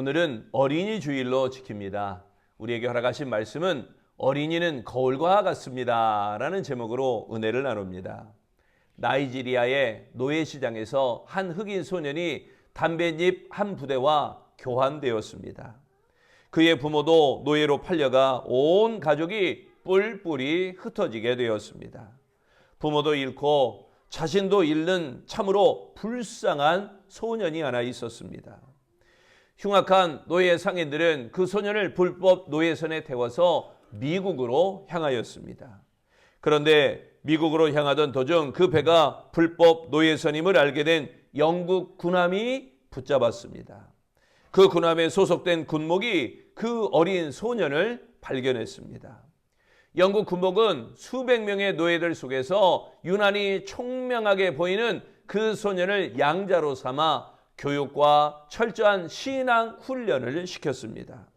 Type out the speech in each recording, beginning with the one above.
오늘은 어린이 주일로 지킵니다. 우리에게 허락하신 말씀은 어린이는 거울과 같습니다 라는 제목으로 은혜를 나눕니다. 나이지리아의 노예시장에서 한 흑인 소년이 담뱃잎 한 부대와 교환되었습니다. 그의 부모도 노예로 팔려가 온 가족이 뿔뿔이 흩어지게 되었습니다. 부모도 잃고 자신도 잃는 참으로 불쌍한 소년이 하나 있었습니다. 흉악한 노예 상인들은 그 소년을 불법 노예선에 태워서 미국으로 향하였습니다. 그런데 미국으로 향하던 도중 그 배가 불법 노예선임을 알게 된 영국 군함이 붙잡았습니다. 그 군함에 소속된 군목이 그 어린 소년을 발견했습니다. 영국 군목은 수백 명의 노예들 속에서 유난히 총명하게 보이는 그 소년을 양자로 삼아 교육과 철저한 신앙 훈련을 시켰습니다.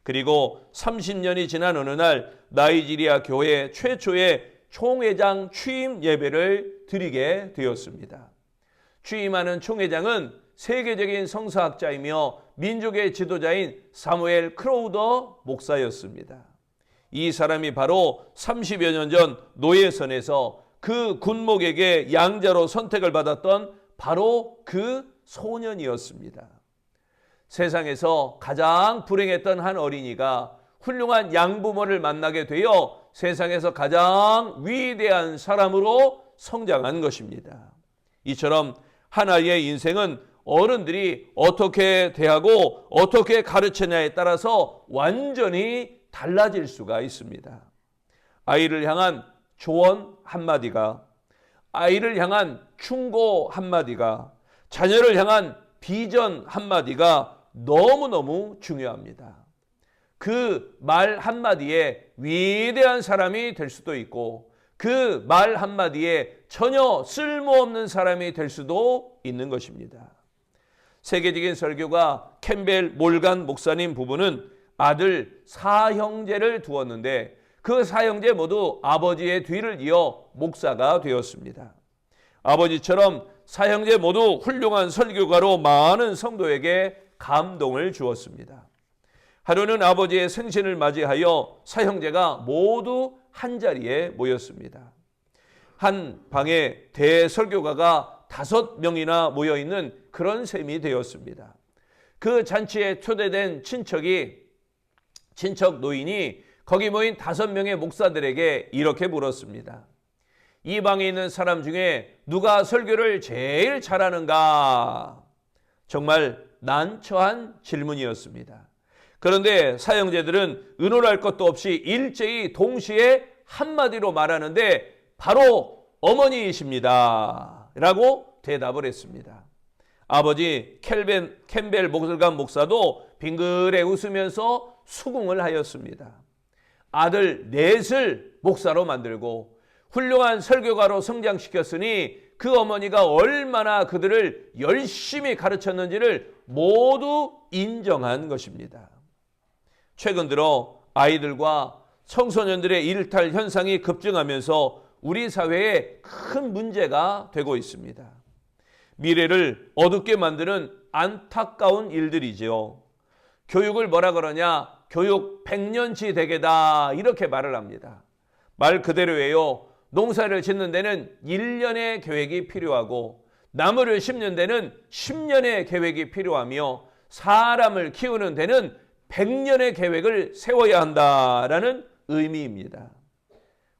그리고 30년이 지난 어느 날 나이지리아 교회 최초의 총회장 취임 예배를 드리게 되었습니다. 취임하는 총회장은 세계적인 성서학자이며 민족의 지도자인 사무엘 크로우더 목사였습니다. 이 사람이 바로 30여 년 전 노예선에서 그 군목에게 양자로 선택을 받았던 바로 그 소년이었습니다. 세상에서 가장 불행했던 한 어린이가 훌륭한 양부모를 만나게 되어 세상에서 가장 위대한 사람으로 성장한 것입니다. 이처럼 하나의 인생은 어른들이 어떻게 대하고 어떻게 가르치냐에 따라서 완전히 달라질 수가 있습니다. 아이를 향한 조언 한마디가, 아이를 향한 충고 한마디가, 자녀를 향한 비전 한마디가 너무너무 중요합니다. 그 말 한마디에 위대한 사람이 될 수도 있고 그 말 한마디에 전혀 쓸모없는 사람이 될 수도 있는 것입니다. 세계적인 설교가 캠벨 몰간 목사님 부부는 아들 사형제를 두었는데 그 사형제 모두 아버지의 뒤를 이어 목사가 되었습니다. 아버지처럼 사형제 모두 훌륭한 설교가로 많은 성도에게 감동을 주었습니다. 하루는 아버지의 생신을 맞이하여 사형제가 모두 한자리에 모였습니다. 한 방에 대설교가가 5명이나 모여있는 그런 셈이 되었습니다. 그 잔치에 초대된 친척 노인이 거기 모인 5명의 목사들에게 이렇게 물었습니다. 이 방에 있는 사람 중에 누가 설교를 제일 잘하는가? 정말 난처한 질문이었습니다. 그런데 사형제들은 의논할 것도 없이 일제히 동시에 한마디로 말하는데 바로 어머니이십니다 라고 대답을 했습니다. 아버지 캠벨 몰간 목사도 빙그레 웃으면서 수긍을 하였습니다. 아들 넷을 목사로 만들고 훌륭한 설교가로 성장시켰으니 그 어머니가 얼마나 그들을 열심히 가르쳤는지를 모두 인정한 것입니다. 최근 들어 아이들과 청소년들의 일탈 현상이 급증하면서 우리 사회에 큰 문제가 되고 있습니다. 미래를 어둡게 만드는 안타까운 일들이지요. 교육을 뭐라 그러냐? 교육 100년치 대계다 이렇게 말을 합니다. 말 그대로예요. 농사를 짓는 데는 1년의 계획이 필요하고 나무를 심는 데는 10년의 계획이 필요하며 사람을 키우는 데는 100년의 계획을 세워야 한다라는 의미입니다.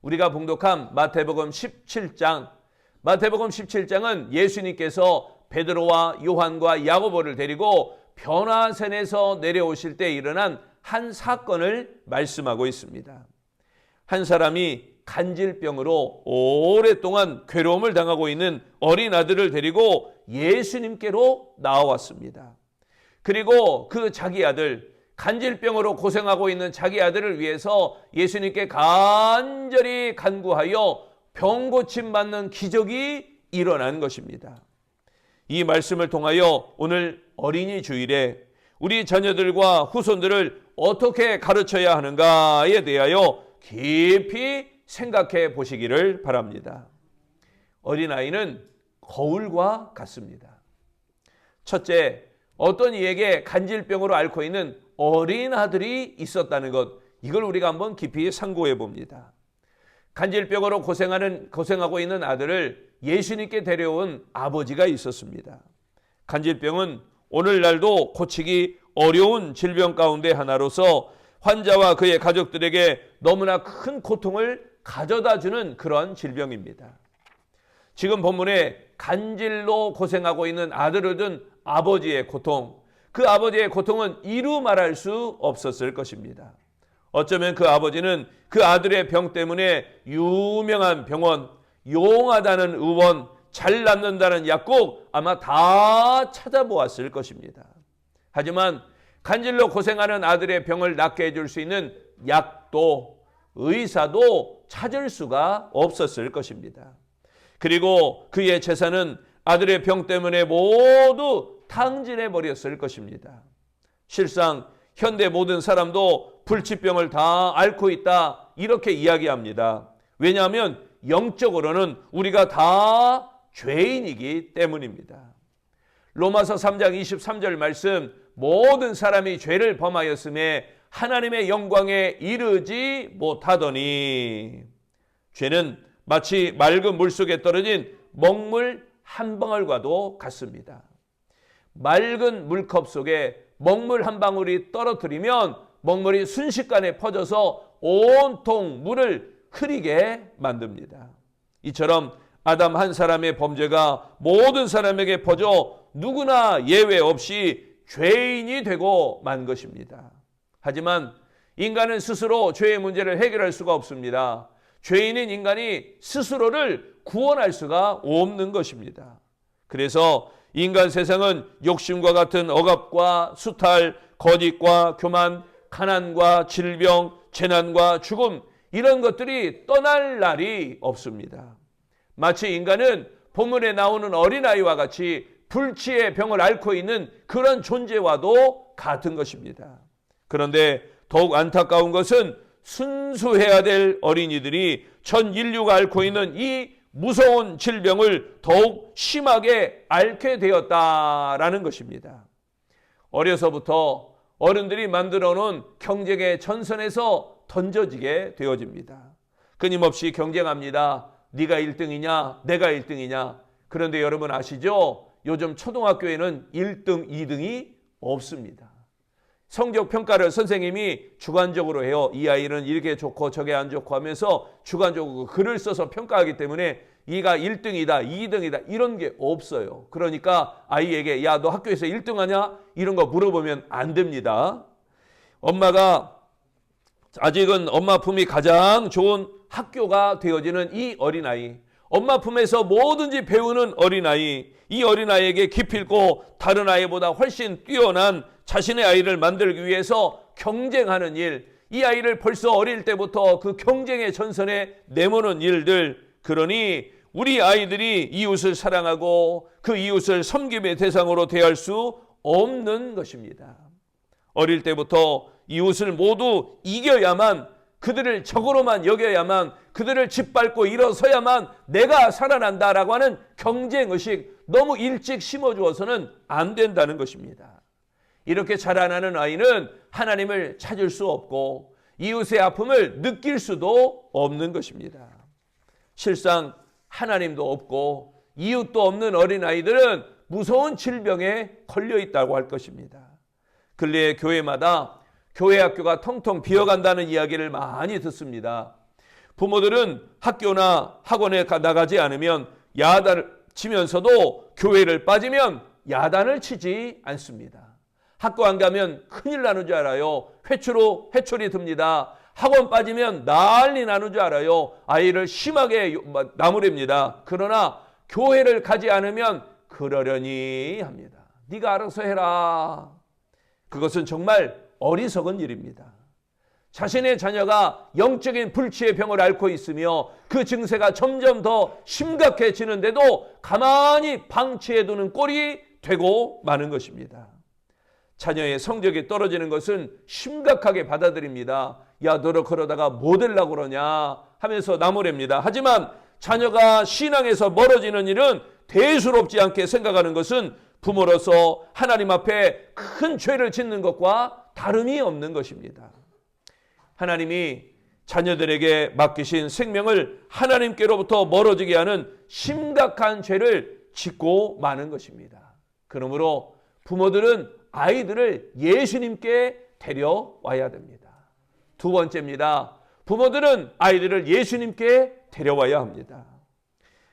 우리가 봉독한 마태복음 17장은 예수님께서 베드로와 요한과 야고보를 데리고 변화산에서 내려오실 때 일어난 한 사건을 말씀하고 있습니다. 한 사람이 간질병으로 오랫동안 괴로움을 당하고 있는 어린 아들을 데리고 예수님께로 나와왔습니다. 그리고 그 자기 아들, 간질병으로 고생하고 있는 자기 아들을 위해서 예수님께 간절히 간구하여 병 고침 받는 기적이 일어난 것입니다. 이 말씀을 통하여 오늘 어린이 주일에 우리 자녀들과 후손들을 어떻게 가르쳐야 하는가에 대하여 깊이 생각해 보시기를 바랍니다. 어린아이는 거울과 같습니다. 첫째, 어떤 이에게 간질병으로 앓고 있는 어린 아들이 있었다는 것, 이걸 우리가 한번 깊이 상고해 봅니다. 간질병으로 고생하고 있는 아들을 예수님께 데려온 아버지가 있었습니다. 간질병은 오늘날도 고치기 어려운 질병 가운데 하나로서 환자와 그의 가족들에게 너무나 큰 고통을 가져다주는 그런 질병입니다. 지금 본문에 간질로 고생하고 있는 아들을 둔 아버지의 고통, 그 아버지의 고통은 이루 말할 수 없었을 것입니다. 어쩌면 그 아버지는 그 아들의 병 때문에 유명한 병원, 용하다는 의원, 잘 낫는다는 약국 아마 다 찾아보았을 것입니다. 하지만 간질로 고생하는 아들의 병을 낫게 해줄 수 있는 약도, 의사도 찾을 수가 없었을 것입니다. 그리고 그의 재산은 아들의 병 때문에 모두 탕진해 버렸을 것입니다. 실상 현대 모든 사람도 불치병을 다 앓고 있다, 이렇게 이야기합니다. 왜냐하면 영적으로는 우리가 다 죄인이기 때문입니다. 로마서 3장 23절 말씀, 모든 사람이 죄를 범하였음에 하나님의 영광에 이르지 못하더니, 죄는 마치 맑은 물속에 떨어진 먹물 한 방울과도 같습니다. 맑은 물컵 속에 먹물 한 방울이 떨어뜨리면 먹물이 순식간에 퍼져서 온통 물을 흐리게 만듭니다. 이처럼 아담 한 사람의 범죄가 모든 사람에게 퍼져 누구나 예외 없이 죄인이 되고 만 것입니다. 하지만 인간은 스스로 죄의 문제를 해결할 수가 없습니다. 죄인인 인간이 스스로를 구원할 수가 없는 것입니다. 그래서 인간 세상은 욕심과 같은 억압과 수탈, 거짓과 교만, 가난과 질병, 재난과 죽음, 이런 것들이 떠날 날이 없습니다. 마치 인간은 본문에 나오는 어린아이와 같이 불치의 병을 앓고 있는 그런 존재와도 같은 것입니다. 그런데 더욱 안타까운 것은 순수해야 될 어린이들이 전 인류가 앓고 있는 이 무서운 질병을 더욱 심하게 앓게 되었다라는 것입니다. 어려서부터 어른들이 만들어 놓은 경쟁의 전선에서 던져지게 되어집니다. 끊임없이 경쟁합니다. 네가 1등이냐, 내가 1등이냐. 그런데 여러분 아시죠? 요즘 초등학교에는 1등, 2등이 없습니다. 성적 평가를 선생님이 주관적으로 해요. 이 아이는 이렇게 좋고 저게 안 좋고 하면서 주관적으로 글을 써서 평가하기 때문에 이가 1등이다, 2등이다 이런 게 없어요. 그러니까 아이에게 야, 너 학교에서 1등 하냐? 이런 거 물어보면 안 됩니다. 엄마가 아직은 엄마 품이 가장 좋은 학교가 되어지는 이 어린아이, 엄마 품에서 뭐든지 배우는 어린아이, 이 어린아이에게 기필코 다른 아이보다 훨씬 뛰어난 자신의 아이를 만들기 위해서 경쟁하는 일, 이 아이를 벌써 어릴 때부터 그 경쟁의 전선에 내모는 일들, 그러니 우리 아이들이 이웃을 사랑하고 그 이웃을 섬김의 대상으로 대할 수 없는 것입니다. 어릴 때부터 이웃을 모두 이겨야만, 그들을 적으로만 여겨야만, 그들을 짓밟고 일어서야만 내가 살아난다라고 하는 경쟁의식 너무 일찍 심어주어서는 안 된다는 것입니다. 이렇게 자라나는 아이는 하나님을 찾을 수 없고 이웃의 아픔을 느낄 수도 없는 것입니다. 실상 하나님도 없고 이웃도 없는 어린아이들은 무서운 질병에 걸려 있다고 할 것입니다. 근래에 교회마다 교회 학교가 텅텅 비어간다는 이야기를 많이 듣습니다. 부모들은 학교나 학원에 나가지 않으면 야단을 치면서도 교회를 빠지면 야단을 치지 않습니다. 학교 안 가면 큰일 나는 줄 알아요. 회초리 듭니다. 학원 빠지면 난리 나는 줄 알아요. 아이를 심하게 나무랍니다. 그러나 교회를 가지 않으면 그러려니 합니다. 네가 알아서 해라. 그것은 정말 어리석은 일입니다. 자신의 자녀가 영적인 불치의 병을 앓고 있으며 그 증세가 점점 더 심각해지는데도 가만히 방치해두는 꼴이 되고 마는 것입니다. 자녀의 성적이 떨어지는 것은 심각하게 받아들입니다. 야, 너를 그러다가 뭐 되려고 그러냐 하면서 나무랍니다. 하지만 자녀가 신앙에서 멀어지는 일은 대수롭지 않게 생각하는 것은 부모로서 하나님 앞에 큰 죄를 짓는 것과 다름이 없는 것입니다. 하나님이 자녀들에게 맡기신 생명을 하나님께로부터 멀어지게 하는 심각한 죄를 짓고 마는 것입니다. 그러므로 부모들은 아이들을 예수님께 데려와야 됩니다. 두 번째입니다. 부모들은 아이들을 예수님께 데려와야 합니다.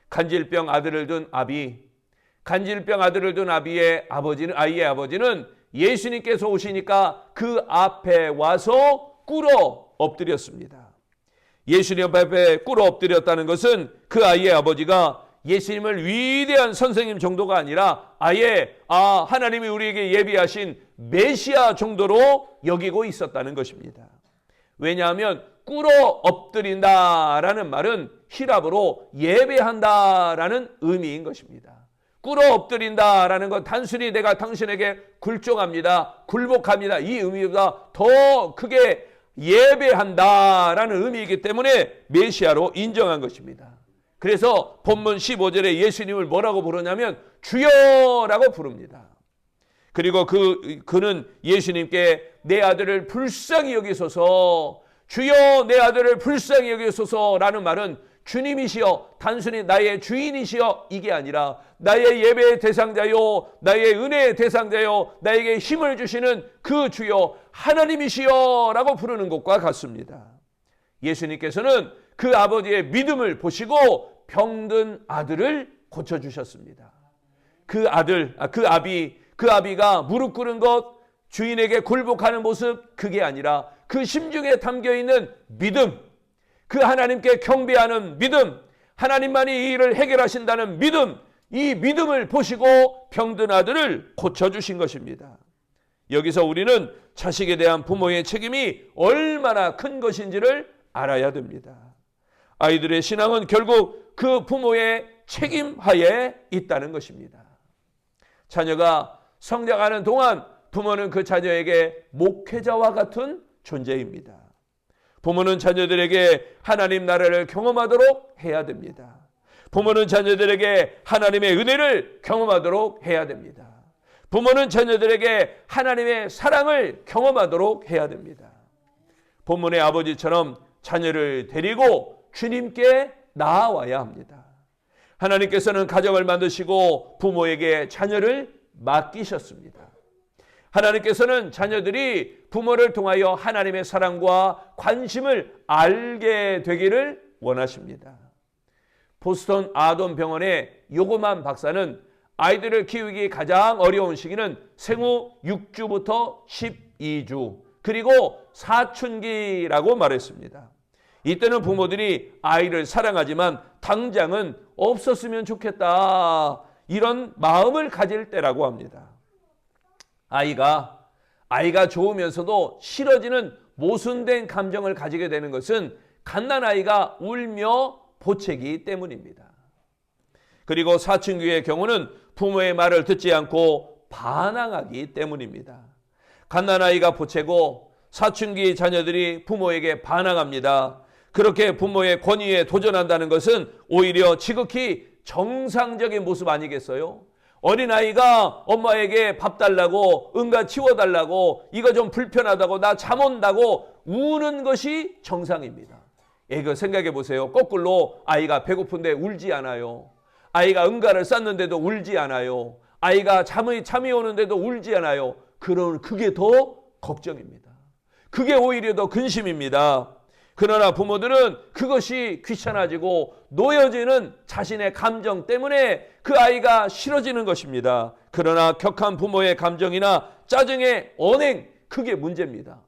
간질병 아들을 둔 아비의 아버지는 예수님께서 오시니까 그 앞에 와서 꿇어 엎드렸습니다. 예수님 앞에 꿇어 엎드렸다는 것은 그 아이의 아버지가 예수님을 위대한 선생님 정도가 아니라 아예 하나님이 우리에게 예비하신 메시아 정도로 여기고 있었다는 것입니다. 왜냐하면 꿇어 엎드린다라는 말은 히랍어로 예배한다라는 의미인 것입니다. 꿇어 엎드린다라는 건 단순히 내가 당신에게 굴종합니다, 굴복합니다 이 의미보다 더 크게 예배한다라는 의미이기 때문에 메시아로 인정한 것입니다. 그래서 본문 15절에 예수님을 뭐라고 부르냐면 주여라고 부릅니다. 그리고 그는 예수님께 내 아들을 불쌍히 여기소서, 주여 내 아들을 불쌍히 여기소서라는 말은 주님이시여, 단순히 나의 주인이시여 이게 아니라 나의 예배의 대상자요, 나의 은혜의 대상자요, 나에게 힘을 주시는 그 주여 하나님이시여 라고 부르는 것과 같습니다. 예수님께서는 그 아버지의 믿음을 보시고 병든 아들을 고쳐주셨습니다. 그 아비가 무릎 꿇은 것, 주인에게 굴복하는 모습, 그게 아니라 그 심중에 담겨있는 믿음, 그 하나님께 경배하는 믿음, 하나님만이 이 일을 해결하신다는 믿음, 이 믿음을 보시고 병든 아들을 고쳐주신 것입니다. 여기서 우리는 자식에 대한 부모의 책임이 얼마나 큰 것인지를 알아야 됩니다. 아이들의 신앙은 결국 그 부모의 책임하에 있다는 것입니다. 자녀가 성장하는 동안 부모는 그 자녀에게 목회자와 같은 존재입니다. 부모는 자녀들에게 하나님 나라를 경험하도록 해야 됩니다. 부모는 자녀들에게 하나님의 은혜를 경험하도록 해야 됩니다. 부모는 자녀들에게 하나님의 사랑을 경험하도록 해야 됩니다. 본문의 아버지처럼 자녀를 데리고 주님께 나아와야 합니다. 하나님께서는 가정을 만드시고 부모에게 자녀를 맡기셨습니다. 하나님께서는 자녀들이 부모를 통하여 하나님의 사랑과 관심을 알게 되기를 원하십니다. 보스턴 아돈 병원의 요고만 박사는 아이들을 키우기 가장 어려운 시기는 생후 6주부터 12주 그리고 사춘기라고 말했습니다. 이때는 부모들이 아이를 사랑하지만 당장은 없었으면 좋겠다 이런 마음을 가질 때라고 합니다. 아이가 좋으면서도 싫어지는 모순된 감정을 가지게 되는 것은 갓난아이가 울며 보채기 때문입니다. 그리고 사춘기의 경우는 부모의 말을 듣지 않고 반항하기 때문입니다. 갓난아이가 보채고 사춘기 자녀들이 부모에게 반항합니다. 그렇게 부모의 권위에 도전한다는 것은 오히려 지극히 정상적인 모습 아니겠어요? 어린아이가 엄마에게 밥 달라고 응가 치워달라고 이거 좀 불편하다고 나 잠 온다고 우는 것이 정상입니다. 이거 생각해 보세요. 거꾸로 아이가 배고픈데 울지 않아요. 아이가 응가를 쌌는데도 울지 않아요. 아이가 잠이 오는데도 울지 않아요. 그게 더 걱정입니다. 그게 오히려 더 근심입니다. 그러나 부모들은 그것이 귀찮아지고 놓여지는 자신의 감정 때문에 그 아이가 싫어지는 것입니다. 그러나 격한 부모의 감정이나 짜증의 언행, 그게 문제입니다.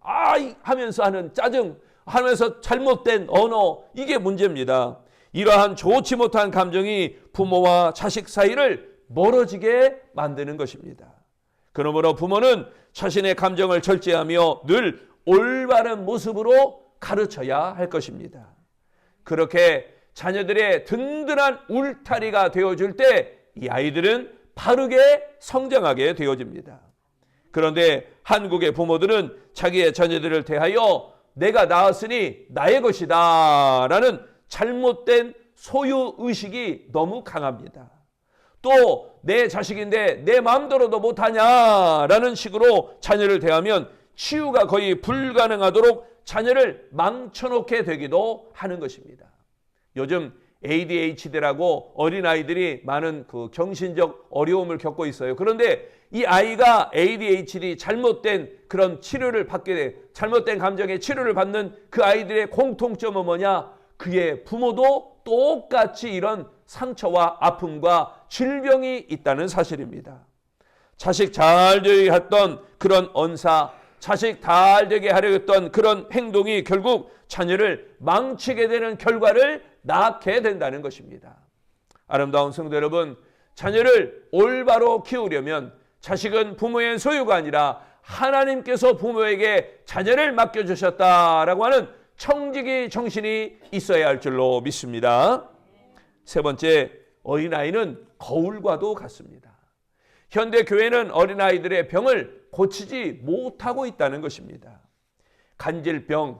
하면서 하는 짜증, 하면서 잘못된 언어, 이게 문제입니다. 이러한 좋지 못한 감정이 부모와 자식 사이를 멀어지게 만드는 것입니다. 그러므로 부모는 자신의 감정을 절제하며 늘 올바른 모습으로 가르쳐야 할 것입니다. 그렇게 자녀들의 든든한 울타리가 되어줄 때 이 아이들은 바르게 성장하게 되어집니다. 그런데 한국의 부모들은 자기의 자녀들을 대하여 내가 낳았으니 나의 것이다 라는 잘못된 소유의식이 너무 강합니다. 또 내 자식인데 내 마음대로도 못하냐라는 식으로 자녀를 대하면 치유가 거의 불가능하도록 자녀를 망쳐놓게 되기도 하는 것입니다. 요즘 ADHD라고 어린아이들이 많은 그 정신적 어려움을 겪고 있어요. 그런데 이 아이가 ADHD 잘못된 그런 치료를 받게 돼, 잘못된 감정의 치료를 받는 그 아이들의 공통점은 뭐냐? 그의 부모도 똑같이 이런 상처와 아픔과 질병이 있다는 사실입니다. 자식 잘 되게 했던 그런 언사, 자식 잘 되게 하려 했던 그런 행동이 결국 자녀를 망치게 되는 결과를 낳게 된다는 것입니다. 아름다운 성도 여러분, 자녀를 올바로 키우려면 자식은 부모의 소유가 아니라 하나님께서 부모에게 자녀를 맡겨주셨다라고 하는 청지기 정신이 있어야 할 줄로 믿습니다. 세 번째, 어린아이는 거울과도 같습니다. 현대 교회는 어린아이들의 병을 고치지 못하고 있다는 것입니다. 간질병,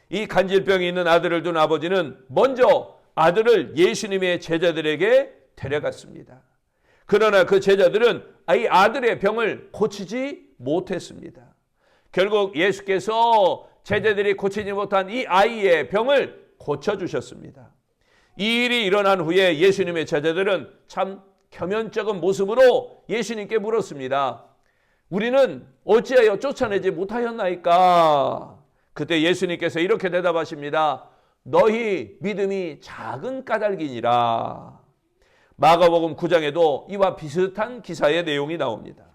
이 간질병이 있는 아들을 둔 아버지는 먼저 아들을 예수님의 제자들에게 데려갔습니다. 그러나 그 제자들은 이 아들의 병을 고치지 못했습니다. 결국 예수께서 제자들이 고치지 못한 이 아이의 병을 고쳐주셨습니다. 이 일이 일어난 후에 예수님의 제자들은 참 겸연쩍은 모습으로 예수님께 물었습니다. 우리는 어찌하여 쫓아내지 못하였나이까? 그때 예수님께서 이렇게 대답하십니다. 너희 믿음이 작은 까닭이니라. 마가복음 9장에도 이와 비슷한 기사의 내용이 나옵니다.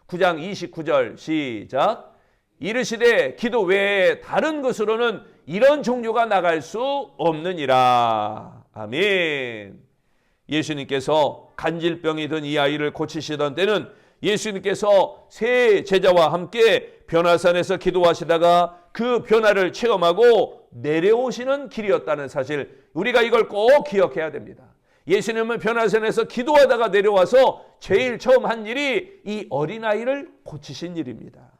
9장 29절 시작. 이르시되 기도 외에 다른 것으로는 이런 종류가 나갈 수 없느니라. 아멘. 예수님께서 간질병이 든 이 아이를 고치시던 때는 예수님께서 세 제자와 함께 변화산에서 기도하시다가 그 변화를 체험하고 내려오시는 길이었다는 사실, 우리가 이걸 꼭 기억해야 됩니다. 예수님은 변화산에서 기도하다가 내려와서 제일 처음 한 일이 이 어린아이를 고치신 일입니다.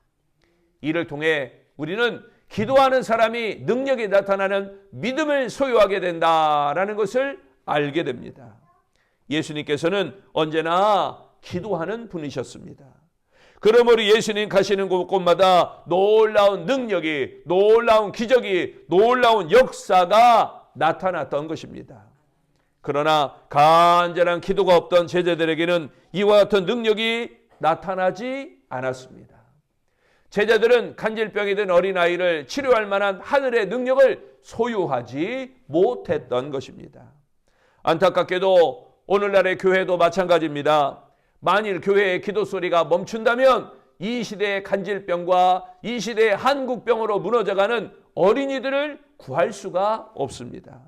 이를 통해 우리는 기도하는 사람이 능력이 나타나는 믿음을 소유하게 된다라는 것을 알게 됩니다. 예수님께서는 언제나 기도하는 분이셨습니다. 그러므로 예수님 가시는 곳곳마다 놀라운 능력이, 놀라운 기적이, 놀라운 역사가 나타났던 것입니다. 그러나 간절한 기도가 없던 제자들에게는 이와 같은 능력이 나타나지 않았습니다. 제자들은 간질병이 든 어린아이를 치료할 만한 하늘의 능력을 소유하지 못했던 것입니다. 안타깝게도 오늘날의 교회도 마찬가지입니다. 만일 교회의 기도 소리가 멈춘다면 이 시대의 간질병과 이 시대의 한국병으로 무너져가는 어린이들을 구할 수가 없습니다.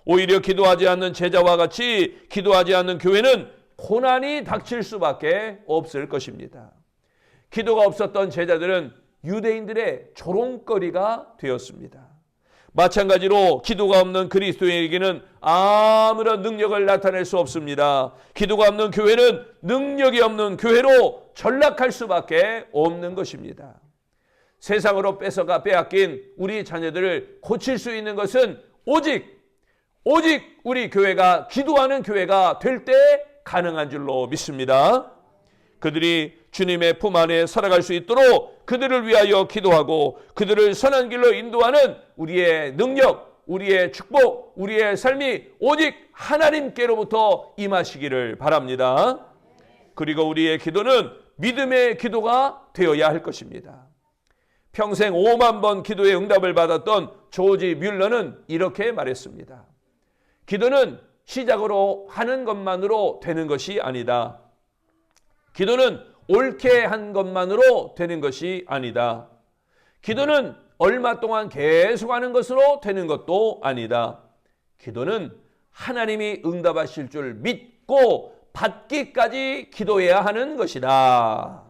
오히려 기도하지 않는 제자와 같이 기도하지 않는 교회는 고난이 닥칠 수밖에 없을 것입니다. 기도가 없었던 제자들은 유대인들의 조롱거리가 되었습니다. 마찬가지로 기도가 없는 그리스도인에게는 아무런 능력을 나타낼 수 없습니다. 기도가 없는 교회는 능력이 없는 교회로 전락할 수밖에 없는 것입니다. 세상으로 빼앗긴 우리 자녀들을 고칠 수 있는 것은 오직 우리 교회가 기도하는 교회가 될 때 가능한 줄로 믿습니다. 그들이 주님의 품 안에 살아갈 수 있도록 그들을 위하여 기도하고 그들을 선한 길로 인도하는 우리의 능력, 우리의 축복, 우리의 삶이 오직 하나님께로부터 임하시기를 바랍니다. 그리고 우리의 기도는 믿음의 기도가 되어야 할 것입니다. 평생 5만 번 기도의 응답을 받았던 조지 뮬러는 이렇게 말했습니다. 기도는 시작으로 하는 것만으로 되는 것이 아니다. 기도는 옳게 한 것만으로 되는 것이 아니다. 기도는 얼마 동안 계속하는 것으로 되는 것도 아니다. 기도는 하나님이 응답하실 줄 믿고 받기까지 기도해야 하는 것이다.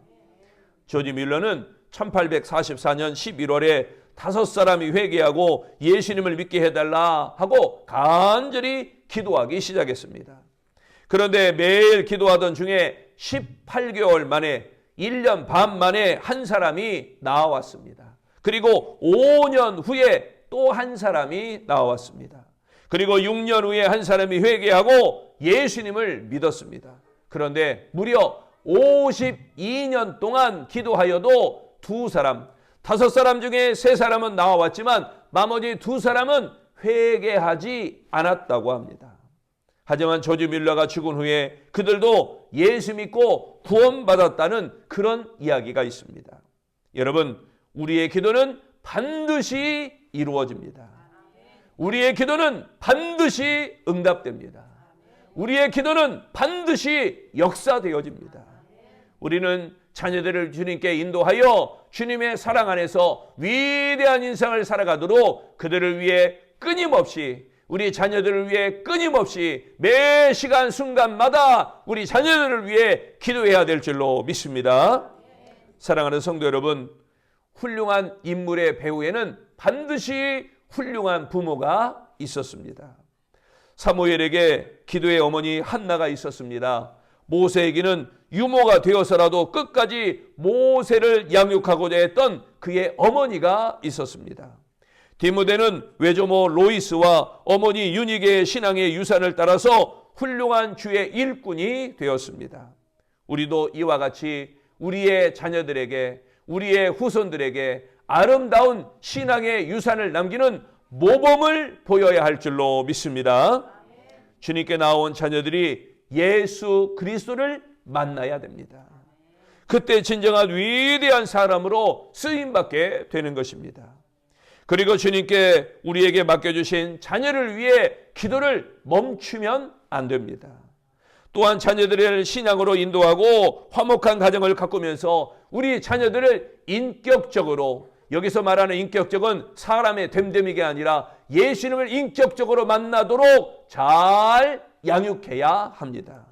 조지 뮬러는 1844년 11월에 5사람이 회개하고 예수님을 믿게 해달라 하고 간절히 기도하기 시작했습니다. 그런데 매일 기도하던 중에 18개월 만에 1년 반 만에 한 사람이 나왔습니다. 그리고 5년 후에 또 한 사람이 나왔습니다. 그리고 6년 후에 한 사람이 회개하고 예수님을 믿었습니다. 그런데 무려 52년 동안 기도하여도 2사람, 5사람 중에 3사람은 나와왔지만 나머지 2사람은 회개하지 않았다고 합니다. 하지만 조지 뮬러가 죽은 후에 그들도 예수 믿고 구원받았다는 그런 이야기가 있습니다. 여러분, 우리의 기도는 반드시 이루어집니다. 우리의 기도는 반드시 응답됩니다. 우리의 기도는 반드시 역사되어집니다. 우리는 자녀들을 주님께 인도하여 주님의 사랑 안에서 위대한 인생을 살아가도록 그들을 위해 끊임없이, 우리 자녀들을 위해 끊임없이 매 시간 순간마다 우리 자녀들을 위해 기도해야 될 줄로 믿습니다. 사랑하는 성도 여러분, 훌륭한 인물의 배후에는 반드시 훌륭한 부모가 있었습니다. 사무엘에게 기도의 어머니 한나가 있었습니다. 모세에게는 유모가 되어서라도 끝까지 모세를 양육하고자 했던 그의 어머니가 있었습니다. 디모데는 외조모 로이스와 어머니 유니게의 신앙의 유산을 따라서 훌륭한 주의 일꾼이 되었습니다. 우리도 이와 같이 우리의 자녀들에게, 우리의 후손들에게 아름다운 신앙의 유산을 남기는 모범을 보여야 할 줄로 믿습니다. 주님께 나온 자녀들이 예수 그리스도를 만나야 됩니다. 그때 진정한 위대한 사람으로 쓰임받게 되는 것입니다. 그리고 주님께 우리에게 맡겨주신 자녀를 위해 기도를 멈추면 안 됩니다. 또한 자녀들을 신앙으로 인도하고 화목한 가정을 가꾸면서 우리 자녀들을 인격적으로, 여기서 말하는 인격적은 사람의 됨됨이가 아니라 예수님을 인격적으로 만나도록 잘 양육해야 합니다.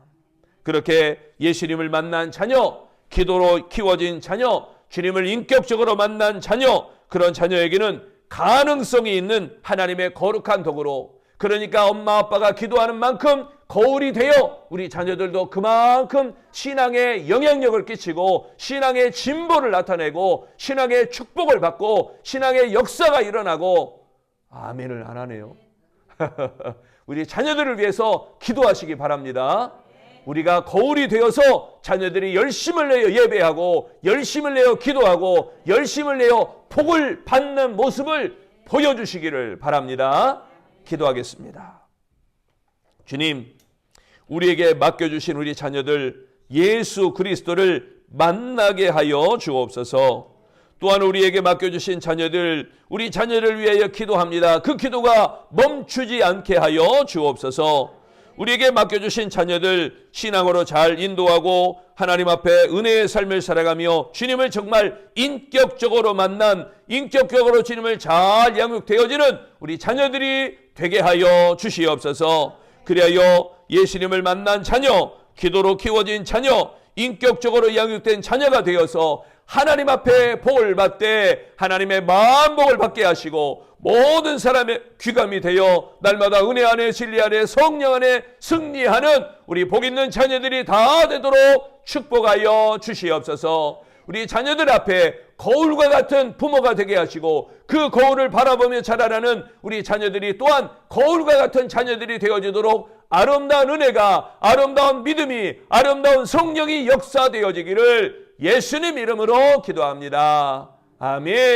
그렇게 예수님을 만난 자녀, 기도로 키워진 자녀, 주님을 인격적으로 만난 자녀, 그런 자녀에게는 가능성이 있는 하나님의 거룩한 덕으로, 그러니까 엄마 아빠가 기도하는 만큼 거울이 되어 우리 자녀들도 그만큼 신앙의 영향력을 끼치고 신앙의 진보를 나타내고 신앙의 축복을 받고 신앙의 역사가 일어나고, 아멘을 안 하네요. 우리 자녀들을 위해서 기도하시기 바랍니다. 우리가 거울이 되어서 자녀들이 열심을 내어 예배하고 열심을 내어 기도하고 열심을 내어 복을 받는 모습을 보여주시기를 바랍니다. 기도하겠습니다. 주님, 우리에게 맡겨주신 우리 자녀들 예수 그리스도를 만나게 하여 주옵소서. 또한 우리에게 맡겨주신 자녀들, 우리 자녀를 위하여 기도합니다. 그 기도가 멈추지 않게 하여 주옵소서. 우리에게 맡겨주신 자녀들 신앙으로 잘 인도하고 하나님 앞에 은혜의 삶을 살아가며 주님을 정말 인격적으로 만난, 인격적으로 주님을 잘 양육되어지는 우리 자녀들이 되게 하여 주시옵소서. 그리하여 예수님을 만난 자녀, 기도로 키워진 자녀, 인격적으로 양육된 자녀가 되어서 하나님 앞에 복을 받되 하나님의 만복을 받게 하시고 모든 사람의 귀감이 되어 날마다 은혜 안에 진리 안에 성령 안에 승리하는 우리 복 있는 자녀들이 다 되도록 축복하여 주시옵소서. 우리 자녀들 앞에 거울과 같은 부모가 되게 하시고 그 거울을 바라보며 자라나는 우리 자녀들이 또한 거울과 같은 자녀들이 되어지도록 아름다운 은혜가, 아름다운 믿음이, 아름다운 성령이 역사되어지기를 예수님 이름으로 기도합니다. 아멘.